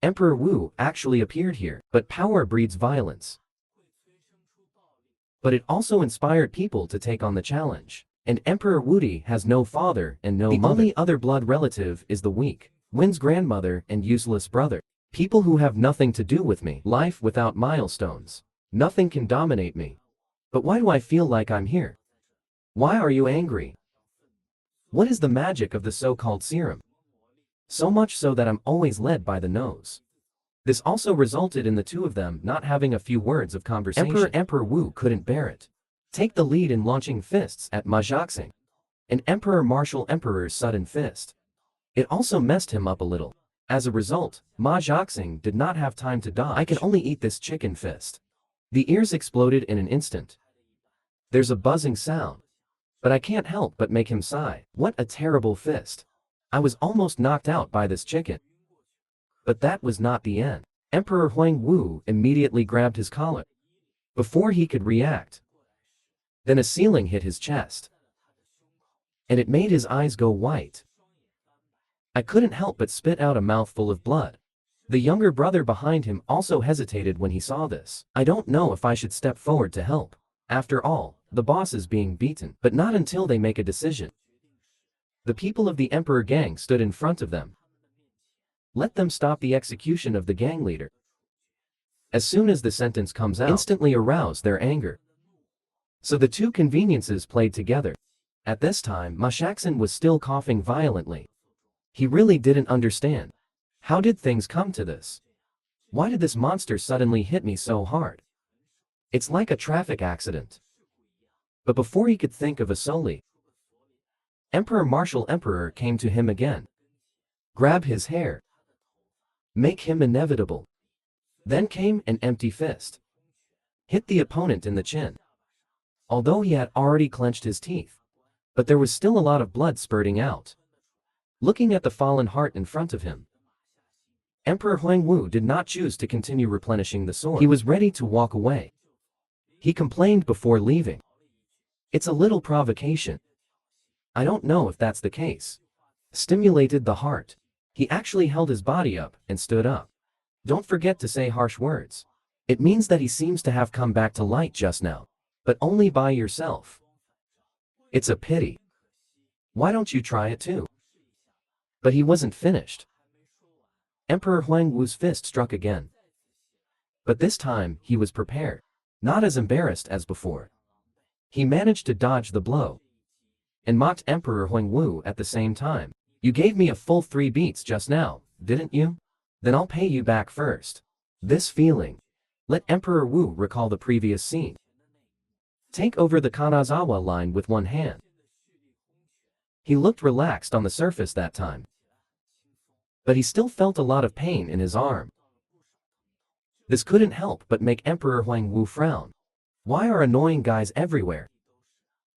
Emperor Wu actually appeared here, but power breeds violence. But it also inspired people to take on the challenge. And Emperor Wudi has no father and no mother. The only other blood relative is the weak, Win's grandmother and useless brother. People who have nothing to do with me. Life without milestones. Nothing can dominate me. But why do I feel like I'm here? Why are you angry? What is the magic of the so-called serum? So much so that I'm always led by the nose. This also resulted in the two of them not having a few words of conversation. Emperor Wu couldn't bear it. Take the lead in launching fists at Ma Jiaxing. And Emperor Martial Emperor's sudden fist. It also messed him up a little. As a result, Ma Jiaxing did not have time to dodge. I can only eat this chicken fist. The ears exploded in an instant. There's a buzzing sound. But I can't help but make him sigh. What a terrible fist. I was almost knocked out by this chicken. But that was not the end. Emperor Huang Wu immediately grabbed his collar. Before he could react. Then a ceiling hit his chest. And it made his eyes go white. I couldn't help but spit out a mouthful of blood. The younger brother behind him also hesitated when he saw this. I don't know if I should step forward to help. After all, the boss is being beaten, but not until they make a decision. The people of the Emperor gang stood in front of them. Let them stop the execution of the gang leader. As soon as the sentence comes out, instantly arouse their anger. So the two conveniences played together. At this time, Ma Jiaxing was still coughing violently. He really didn't understand. How did things come to this? Why did this monster suddenly hit me so hard? It's like a traffic accident. But before he could think of a solution, Emperor Martial Emperor came to him again. Grab his hair. Make him inevitable. Then came an empty fist. Hit the opponent in the chin. Although he had already clenched his teeth. But there was still a lot of blood spurting out. Looking at the fallen heart in front of him, Emperor Huang Wu did not choose to continue replenishing the sword. He was ready to walk away. He complained before leaving. It's a little provocation. I don't know if that's the case. Stimulated the heart. He actually held his body up and stood up. Don't forget to say harsh words. It means that he seems to have come back to light just now. But only by yourself. It's a pity. Why don't you try it too? But he wasn't finished. Emperor Huang Wu's fist struck again. But this time, he was prepared. Not as embarrassed as before. He managed to dodge the blow. And mocked Emperor Huang Wu at the same time. You gave me a full 3 beats just now, didn't you? Then I'll pay you back first. This feeling. Let Emperor Wu recall the previous scene. Take over the Kanazawa line with one hand. He looked relaxed on the surface that time. But he still felt a lot of pain in his arm. This couldn't help but make Emperor Huang Wu frown. Why are annoying guys everywhere?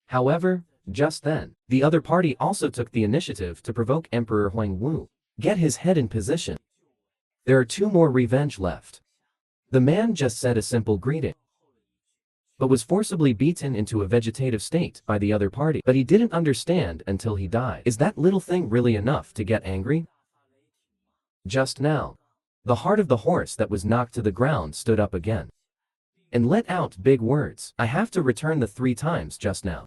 However, just then, the other party also took the initiative to provoke Emperor Huang Wu. Get his head in position. There are 2 more revenge left. The man just said a simple greeting. But was forcibly beaten into a vegetative state by the other party. But he didn't understand until he died. Is that little thing really enough to get angry? Just now, the heart of the horse that was knocked to the ground stood up again. And let out big words. I have to return the 3 times just now.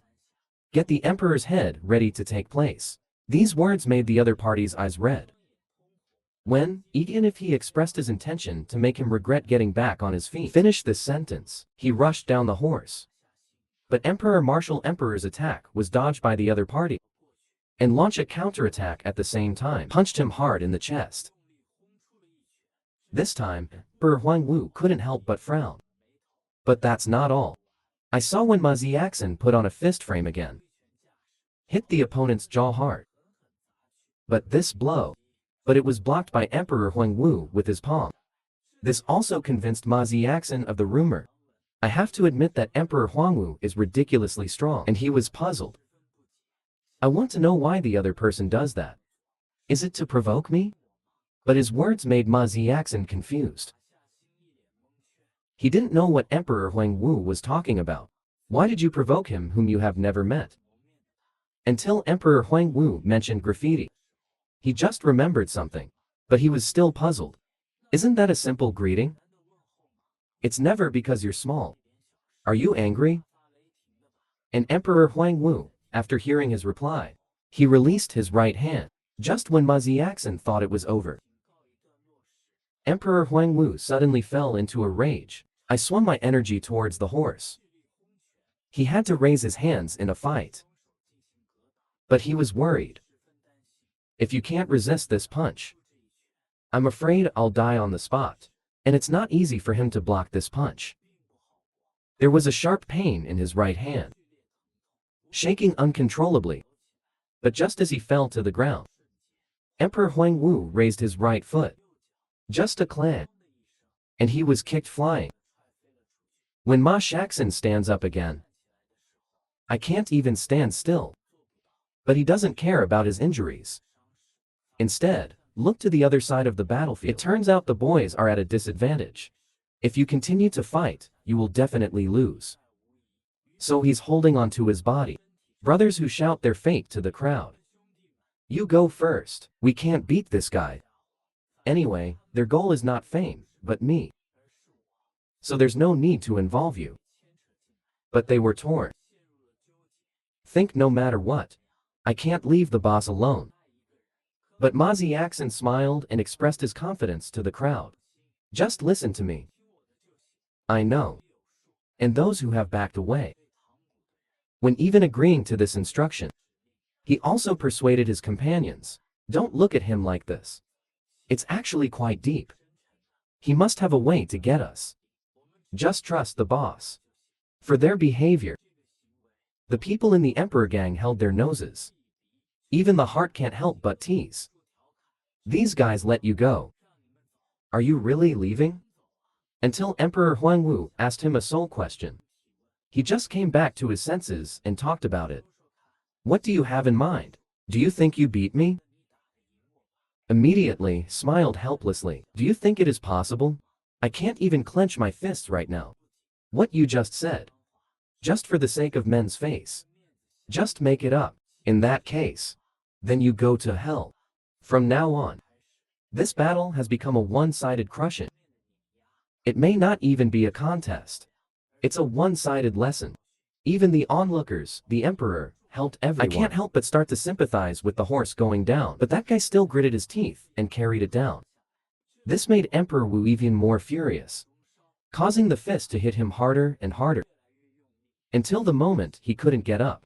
Get the emperor's head ready to take place. These words made the other party's eyes red. When, even if he expressed his intention to make him regret getting back on his feet, finished this sentence, he rushed down the horse. But Emperor Martial Emperor's attack was dodged by the other party. And launched a counterattack at the same time, punched him hard in the chest. This time, Emperor Huang Wu couldn't help but frown. But that's not all. I saw when Ma Jiaxing put on a fist frame again. Hit the opponent's jaw hard. But it was blocked by Emperor Huang Wu with his palm. This also convinced Ma Jiaxing of the rumor. I have to admit that Emperor Huang Wu is ridiculously strong, and he was puzzled. I want to know why the other person does that. Is it to provoke me? But his words made Ma Jiaxing confused. He didn't know what Emperor Huang Wu was talking about. Why did you provoke him whom you have never met? Until Emperor Huang Wu mentioned graffiti. He just remembered something. But he was still puzzled. Isn't that a simple greeting? It's never because you're small. Are you angry? And Emperor Huangwu, after hearing his reply, he released his right hand, just when Ma Ziaxin thought it was over. Emperor Huangwu suddenly fell into a rage. I swung my energy towards the horse. He had to raise his hands in a fight. But he was worried. If you can't resist this punch, I'm afraid I'll die on the spot. And it's not easy for him to block this punch. There was a sharp pain in his right hand, shaking uncontrollably. But just as he fell to the ground, Emperor Huangwu raised his right foot. Just a clang, and he was kicked flying. When Ma Shaxin stands up again, I can't even stand still. But he doesn't care about his injuries. Instead, look to the other side of the battlefield. It turns out the boys are at a disadvantage. If you continue to fight, you will definitely lose. So he's holding on to his body. Brothers who shout their fate to the crowd. You go first. We can't beat this guy. Anyway, their goal is not fame, but me. So there's no need to involve you. But they were torn. Think no matter what, I can't leave the boss alone. But Ma Ziaxin smiled and expressed his confidence to the crowd. Just listen to me. I know. And those who have backed away. When even agreeing to this instruction, he also persuaded his companions. Don't look at him like this. It's actually quite deep. He must have a way to get us. Just trust the boss. For their behavior, the people in the Emperor gang held their noses. Even the heart can't help but tease. These guys let you go. Are you really leaving? Until Emperor Huangwu asked him a soul question. He just came back to his senses and talked about it. What do you have in mind? Do you think you beat me? Immediately, smiled helplessly. Do you think it is possible? I can't even clench my fists right now. What you just said. Just for the sake of men's face. Just make it up. In that case, then you go to hell. From now on, this battle has become a one-sided crushing. It may not even be a contest. It's a one-sided lesson. Even the onlookers, the Emperor, helped everyone. I can't help but start to sympathize with the horse going down, but that guy still gritted his teeth and carried it down. This made Emperor Wu even more furious, causing the fist to hit him harder and harder, until the moment he couldn't get up.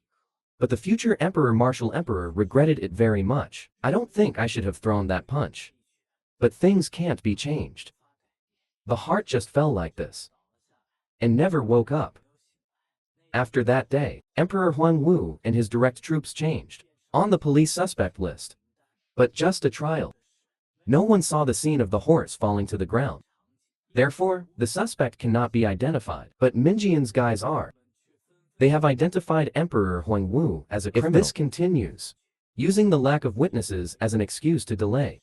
But the future Emperor Martial Emperor regretted it very much. I don't think I should have thrown that punch. But things can't be changed. The heart just fell like this, and never woke up. After that day, Emperor Huangwu and his direct troops changed on the police suspect list. But just a trial. No one saw the scene of the horse falling to the ground. Therefore, the suspect cannot be identified. But Minjian's guys are. They have identified Emperor Huangwu as a criminal. If this continues, using the lack of witnesses as an excuse to delay,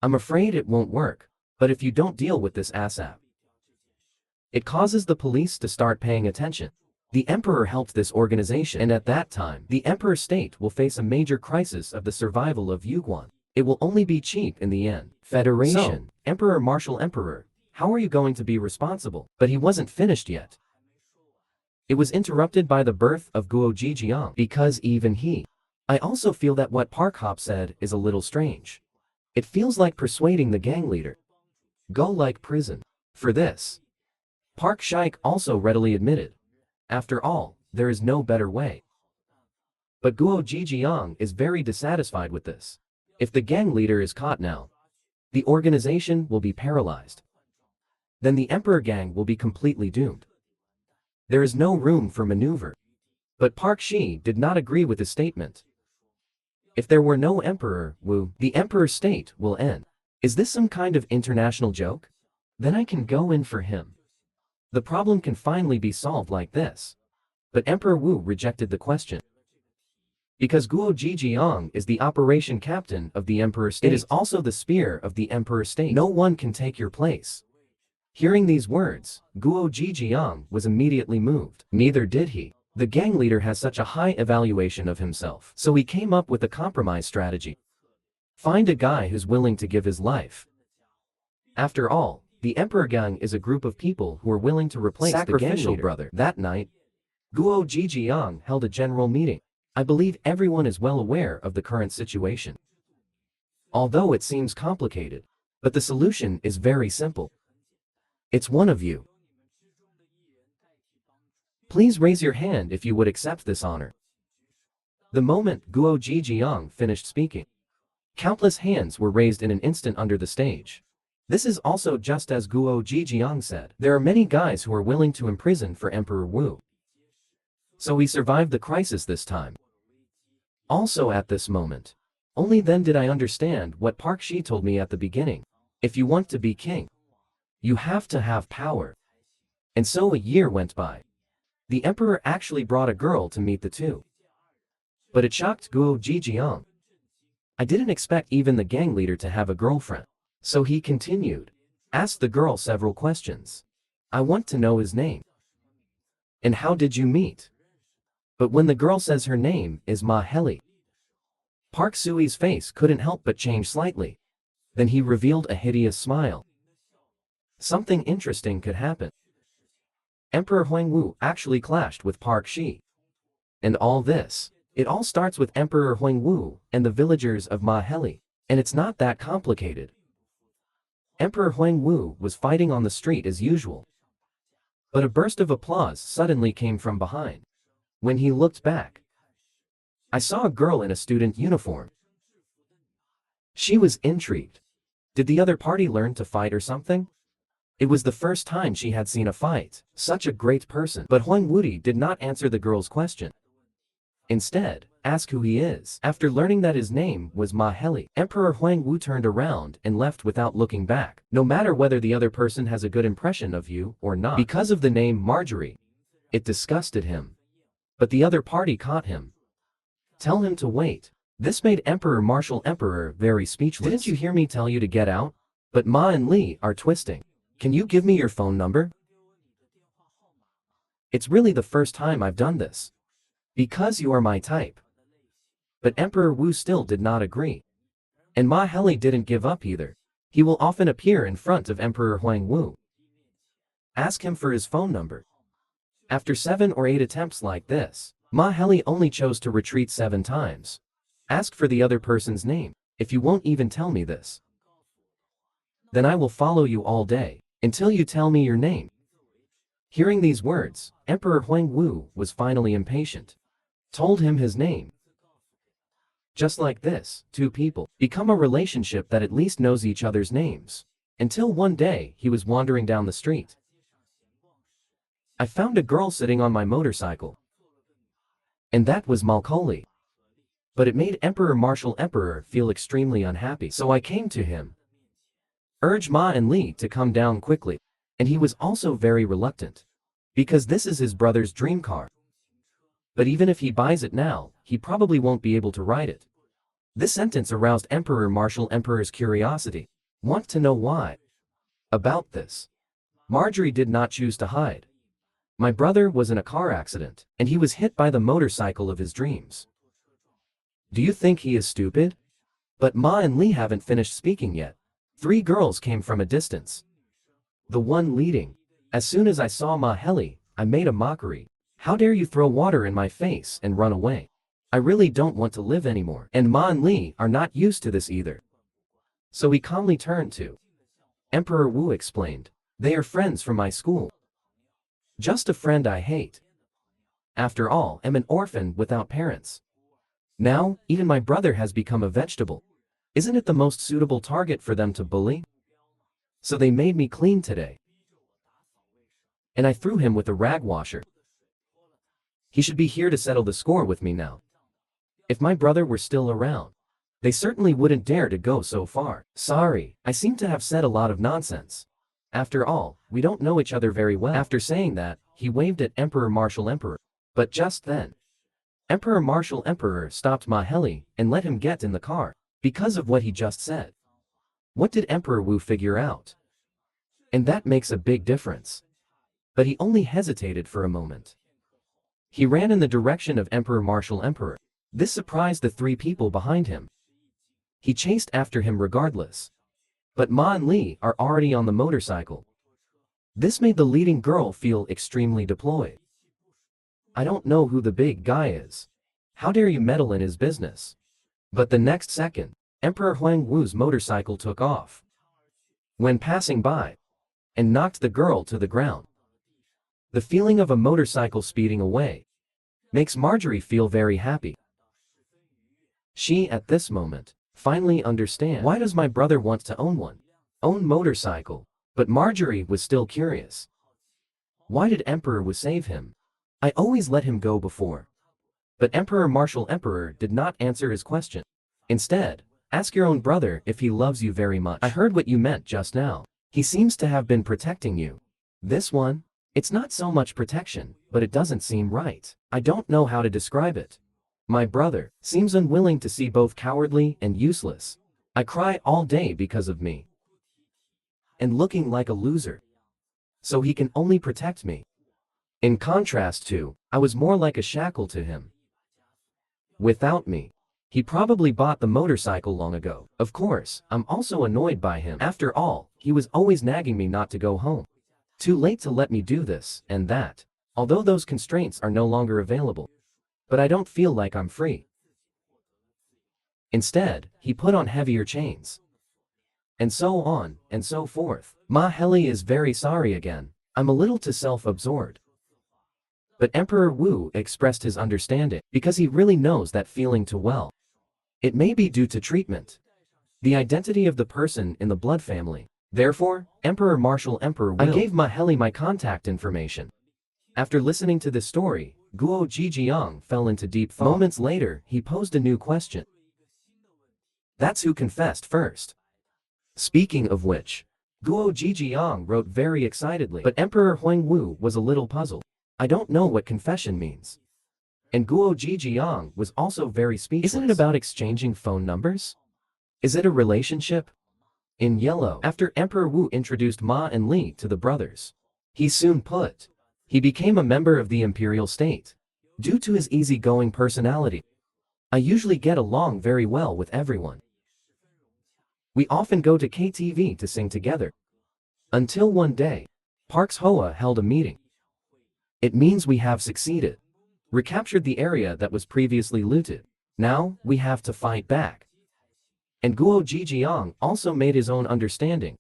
I'm afraid it won't work. But if you don't deal with this ASAP, it causes the police to start paying attention. The Emperor helped this organization, and at that time, the Emperor state will face a major crisis of the survival of Yuguan. It will only be cheap in the end. Federation, so, Emperor Martial Emperor, how are you going to be responsible? But he wasn't finished yet. It was interrupted by the birth of Guo Jijiang, because even he. I also feel that what Park Hop said is a little strange. It feels like persuading the gang leader. Go like prison. For this, Park Shaik also readily admitted. After all, there is no better way. But Guo Jijiang is very dissatisfied with this. If the gang leader is caught now, the organization will be paralyzed. Then the Emperor gang will be completely doomed. There is no room for maneuver. But Park Shi did not agree with his statement. If there were no Emperor Wu, the Emperor state will end. Is this some kind of international joke? Then I can go in for him. The problem can finally be solved like this. But Emperor Wu rejected the question. Because Guo Jijiang is the operation captain of the Emperor state. It is also the spear of the Emperor state. No one can take your place. Hearing these words, Guo Jijiang was immediately moved. Neither did he. The gang leader has such a high evaluation of himself. So he came up with a compromise strategy. Find a guy who's willing to give his life. After all, the Emperor Gang is a group of people who are willing to replace the gang leader. Brother. That night, Guo Jijiang held a general meeting. I believe everyone is well aware of the current situation. Although it seems complicated, but the solution is very simple. It's one of you. Please raise your hand if you would accept this honor. The moment Guo Jijiang finished speaking, countless hands were raised in an instant under the stage. This is also just as Guo Jijiang said. There are many guys who are willing to imprison for Emperor Wu. So we survived the crisis this time. Also at this moment, only then did I understand what Park Shi told me at the beginning. If you want to be king, you have to have power. And so a year went by. The emperor actually brought a girl to meet the two. But it shocked Guo Jijiang. I didn't expect even the gang leader to have a girlfriend. So he continued. Asked the girl several questions. I want to know his name. And how did you meet? But when the girl says her name is Ma Heli, Park Sui's face couldn't help but change slightly. Then he revealed a hideous smile. Something interesting could happen. Emperor Huangwu actually clashed with Park Shi. And all this, it all starts with Emperor Huangwu and the villagers of Ma Heli. And it's not that complicated. Emperor Huangwu was fighting on the street as usual. But a burst of applause suddenly came from behind. When he looked back, I saw a girl in a student uniform. She was intrigued. Did the other party learn to fight or something? It was the first time she had seen a fight. Such a great person. But Huang Wudi did not answer the girl's question. Instead, ask who he is. After learning that his name was Ma Heli, Emperor Huang Wu turned around and left without looking back. No matter whether the other person has a good impression of you or not. Because of the name Marjorie, it disgusted him. But the other party caught him. Tell him to wait. This made Emperor Martial Emperor very speechless. Didn't you hear me tell you to get out? But Ma and Li are twisting. Can you give me your phone number? It's really the first time I've done this. Because you are my type. But Emperor Wu still did not agree. And Ma Heli didn't give up either. He will often appear in front of Emperor Huang Wu. Ask him for his phone number. After 7 or 8 attempts like this, Ma Heli only chose to retreat 7 times. Ask for the other person's name. If you won't even tell me this, then I will follow you all day, until you tell me your name. Hearing these words, Emperor Huang Wu was finally impatient. Told him his name. Just like this, 2 people become a relationship that at least knows each other's names. Until one day, he was wandering down the street. I found a girl sitting on my motorcycle. And that was Malkoli. But it made Emperor Martial Emperor feel extremely unhappy. So I came to him. Urged Ma and Li to come down quickly. And he was also very reluctant. Because this is his brother's dream car. But even if he buys it now, he probably won't be able to ride it. This sentence aroused Emperor Martial Emperor's curiosity. Want to know why? About this, Marjorie did not choose to hide. My brother was in a car accident, and he was hit by the motorcycle of his dreams. Do you think he is stupid? But Ma and Li haven't finished speaking yet. 3 girls came from a distance. The one leading. As soon as I saw Ma Heli, I made a mockery. How dare you throw water in my face and run away? I really don't want to live anymore. And Ma and Li are not used to this either. So he calmly turned to Emperor Wu explained. They are friends from my school. Just a friend I hate. After all, I'm an orphan without parents. Now, even my brother has become a vegetable. Isn't it the most suitable target for them to bully? So they made me clean today. And I threw him with a rag washer. He should be here to settle the score with me now. If my brother were still around, they certainly wouldn't dare to go so far. Sorry, I seem to have said a lot of nonsense. After all, we don't know each other very well. After saying that, he waved at Emperor Martial Emperor. But just then, Emperor Martial Emperor stopped Ma Heli and let him get in the car. Because of what he just said. What did Emperor Wu figure out? And that makes a big difference. But he only hesitated for a moment. He ran in the direction of Emperor Martial Emperor. This surprised the 3 people behind him. He chased after him regardless. But Ma and Li are already on the motorcycle. This made the leading girl feel extremely deployed. I don't know who the big guy is. How dare you meddle in his business? But the next second, Emperor Huang Wu's motorcycle took off when passing by and knocked the girl to the ground. The feeling of a motorcycle speeding away makes Marjorie feel very happy. She, at this moment, finally understands, why does my brother want to own one? Own motorcycle. But Marjorie was still curious. Why did Emperor Wu save him? I always let him go before. But Emperor Martial Emperor did not answer his question. Instead, ask your own brother if he loves you very much. I heard what you meant just now. He seems to have been protecting you. This one? It's not so much protection, but it doesn't seem right. I don't know how to describe it. My brother seems unwilling to see both cowardly and useless. I cry all day because of me. And looking like a loser. So he can only protect me. In contrast to, I was more like a shackle to him. Without me, he probably bought the motorcycle long ago. Of course, I'm also annoyed by him. After all, he was always nagging me not to go home. Too late to let me do this and that. Although those constraints are no longer available. But I don't feel like I'm free. Instead, he put on heavier chains. And so on, and so forth. Ma Heli is very sorry again. I'm a little too self-absorbed. But Emperor Wu expressed his understanding, because he really knows that feeling too well. It may be due to treatment. The identity of the person in the blood family. Therefore, Emperor Martial Emperor Will. I gave Ma Heli my contact information. After listening to this story, Guo Jijiang fell into deep thought. Moments later, he posed a new question. That's who confessed first. Speaking of which, Guo Jijiang wrote very excitedly, but Emperor Huang Wu was a little puzzled. I don't know what confession means. And Guo Jijiang was also very speechless. Isn't it about exchanging phone numbers? Is it a relationship? In yellow, after Emperor Wu introduced Ma and Li to the brothers, he soon put. He became a member of the imperial state. Due to his easygoing personality, I usually get along very well with everyone. We often go to KTV to sing together. Until one day, Parks Hoa held a meeting. It means we have succeeded. Recaptured the area that was previously looted. Now, we have to fight back. And Guo Jijiang also made his own understanding.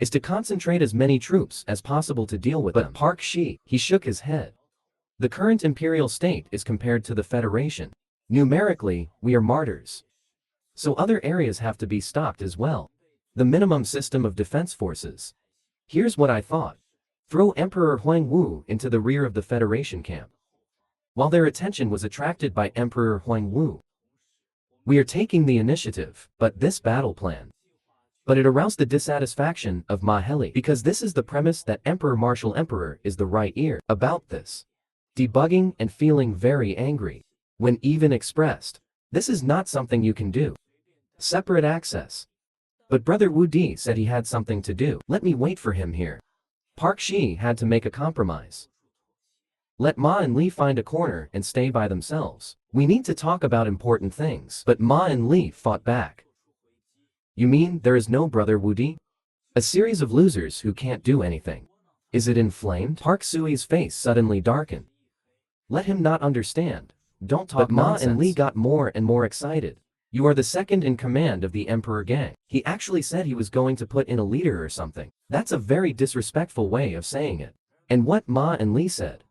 Is to concentrate as many troops as possible to deal with them. But Park Shi, he shook his head. The current imperial state is compared to the Federation. Numerically, we are martyrs. So other areas have to be stocked as well. The minimum system of defense forces. Here's what I thought. Throw Emperor Huang Wu into the rear of the Federation camp. While their attention was attracted by Emperor Huang Wu. We are taking the initiative, but this battle plan. But it aroused the dissatisfaction of Ma Heli because this is the premise that Emperor Martial Emperor is the right ear about this. Debugging and feeling very angry. When even expressed, this is not something you can do. Separate access. But Brother Wu Di said he had something to do. Let me wait for him here. Park Shi had to make a compromise. Let Ma and Li find a corner and stay by themselves. We need to talk about important things. But Ma and Li fought back. You mean there is no Brother Wu Di? A series of losers who can't do anything. Is it inflamed? Park Sui's face suddenly darkened. Let him not understand. Don't talk nonsense. But Ma and Li got more and more excited. You are the second in command of the Emperor Gang. He actually said he was going to put in a leader or something. That's a very disrespectful way of saying it. And what Ma and Li said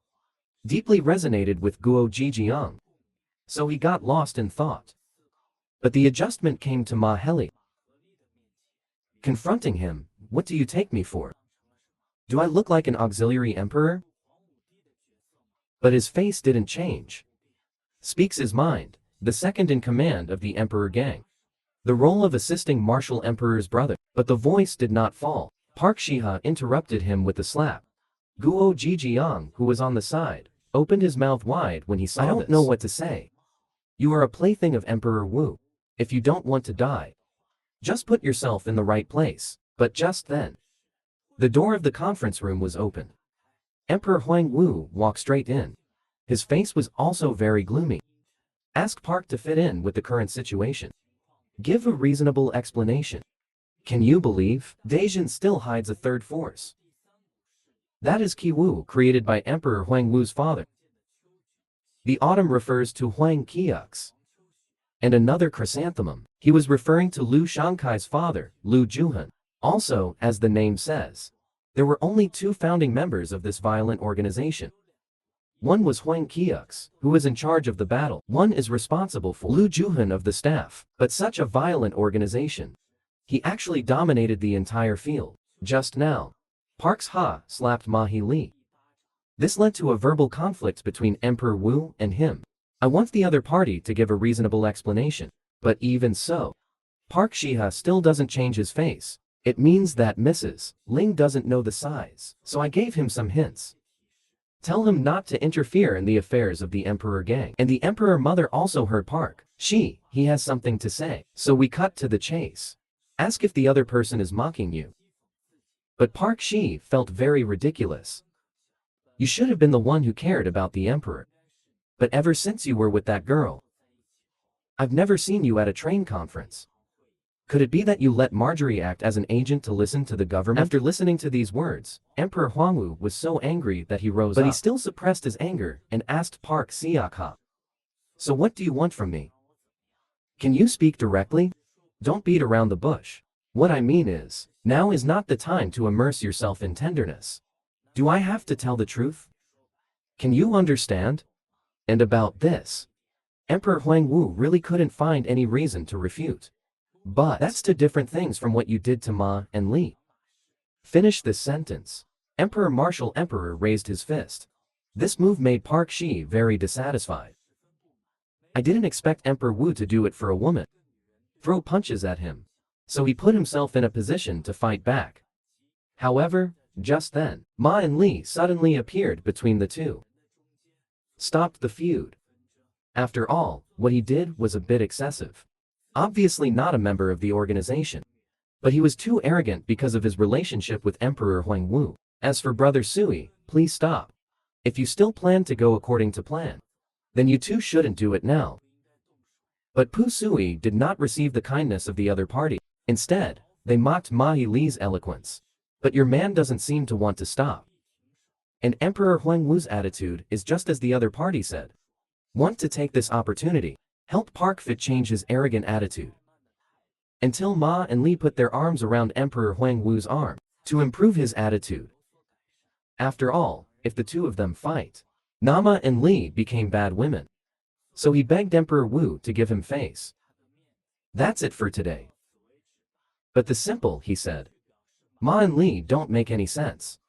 deeply resonated with Guo Jijiang. So he got lost in thought. But the adjustment came to Ma Heli. Confronting him, what do you take me for? Do I look like an auxiliary emperor? But his face didn't change. Speaks his mind. The second in command of the Emperor Gang. The role of assisting Martial Emperor's brother. But the voice did not fall. Park Shiha interrupted him with a slap. Guo Jijiang, who was on the side, opened his mouth wide when he saw this. I don't know what to say. You are a plaything of Emperor Wu. If you don't want to die, just put yourself in the right place. But just then, the door of the conference room was opened. Emperor Huang Wu walked straight in. His face was also very gloomy. Ask Park to fit in with the current situation. Give a reasonable explanation. Can you believe? Daijin still hides a third force. That is Qiwu, created by Emperor Huang Wu's father. The autumn refers to Huang Qiux. And another chrysanthemum. He was referring to Liu Shankai's father, Liu Juhan. Also, as the name says, there were only two founding members of this violent organization. One was Huang Qiux, who was in charge of the battle. One is responsible for Liu Juhan of the staff. But such a violent organization. He actually dominated the entire field. Just now, Park's Ha slapped Mahi Li. This led to a verbal conflict between Emperor Wu and him. I want the other party to give a reasonable explanation. But even so, Park Shiha still doesn't change his face. It means that Mrs. Ling doesn't know the size. So I gave him some hints. Tell him not to interfere in the affairs of the Emperor gang. And the Emperor mother also heard Park. He has something to say. So we cut to the chase. Ask if the other person is mocking you. But Park Shi felt very ridiculous. You should have been the one who cared about the Emperor. But ever since you were with that girl, I've never seen you at a train conference. Could it be that you let Marjorie act as an agent to listen to the government? After listening to these words, Emperor Huangwu was so angry that he rose up. But he still suppressed his anger and asked Park Siakha. So what do you want from me? Can you speak directly? Don't beat around the bush. What I mean is, now is not the time to immerse yourself in tenderness. Do I have to tell the truth? Can you understand? And about this, Emperor Huangwu really couldn't find any reason to refute. But that's two different things from what you did to Ma and Li. Finish this sentence. Emperor Martial Emperor raised his fist. This move made Park Shi very dissatisfied. I didn't expect Emperor Wu to do it for a woman. Throw punches at him. So he put himself in a position to fight back. However, just then, Ma and Li suddenly appeared between the two. Stopped the feud. After all, what he did was a bit excessive. Obviously not a member of the organization. But he was too arrogant because of his relationship with Emperor Huangwu. As for Brother Sui, please stop. If you still plan to go according to plan, then you two shouldn't do it now. But Pu Sui did not receive the kindness of the other party. Instead, they mocked Mahi Li's eloquence. But your man doesn't seem to want to stop. And Emperor Huangwu's attitude is just as the other party said. Want to take this opportunity, help Park Fit change his arrogant attitude. Until Ma and Li put their arms around Emperor Huangwu's arm, to improve his attitude. After all, if the two of them fight, Nama and Li became bad women. So he begged Emperor Wu to give him face. That's it for today. But the simple, he said. Ma and Li don't make any sense.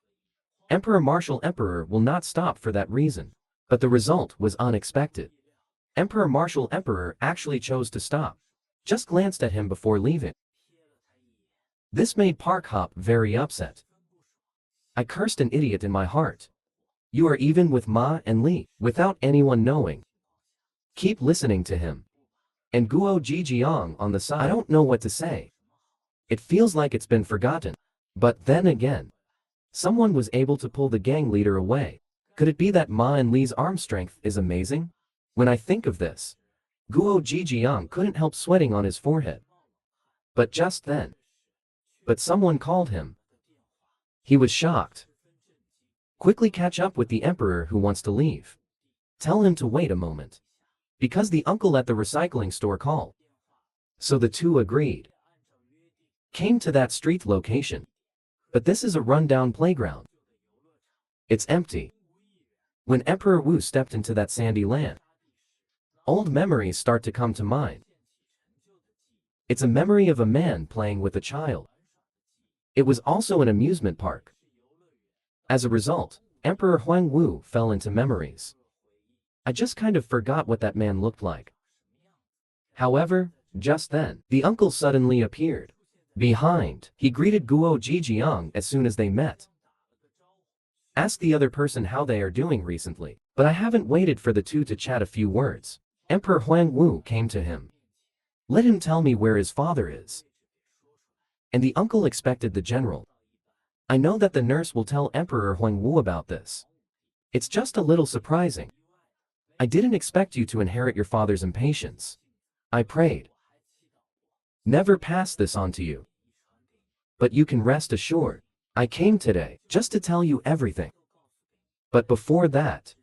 Emperor Martial Emperor will not stop for that reason. But the result was unexpected. Emperor Martial Emperor actually chose to stop. Just glanced at him before leaving. This made Park Hop very upset. I cursed an idiot in my heart. You are even with Ma and Li, without anyone knowing. Keep listening to him. And Guo Jijiang on the side. I don't know what to say. It feels like it's been forgotten. But then again, someone was able to pull the gang leader away. Could it be that Ma and Li's arm strength is amazing? When I think of this, Guo Jijiang couldn't help sweating on his forehead. But just then, someone called him. He was shocked. Quickly catch up with the emperor who wants to leave. Tell him to wait a moment. Because the uncle at the recycling store called. So the two agreed. Came to that street location. But this is a rundown playground. It's empty. When Emperor Wu stepped into that sandy land, old memories start to come to mind. It's a memory of a man playing with a child. It was also an amusement park. As a result, Emperor Huangwu fell into memories. I just kind of forgot what that man looked like. However, just then, the uncle suddenly appeared. Behind, he greeted Guo Jijiang as soon as they met. Ask the other person how they are doing recently. But I haven't waited for the two to chat a few words. Emperor Huangwu came to him. Let him tell me where his father is. And the uncle expected the general. I know that the nurse will tell Emperor Huangwu about this. It's just a little surprising. I didn't expect you to inherit your father's impatience. I prayed. Never pass this on to you. But you can rest assured. I came today just to tell you everything. But before that,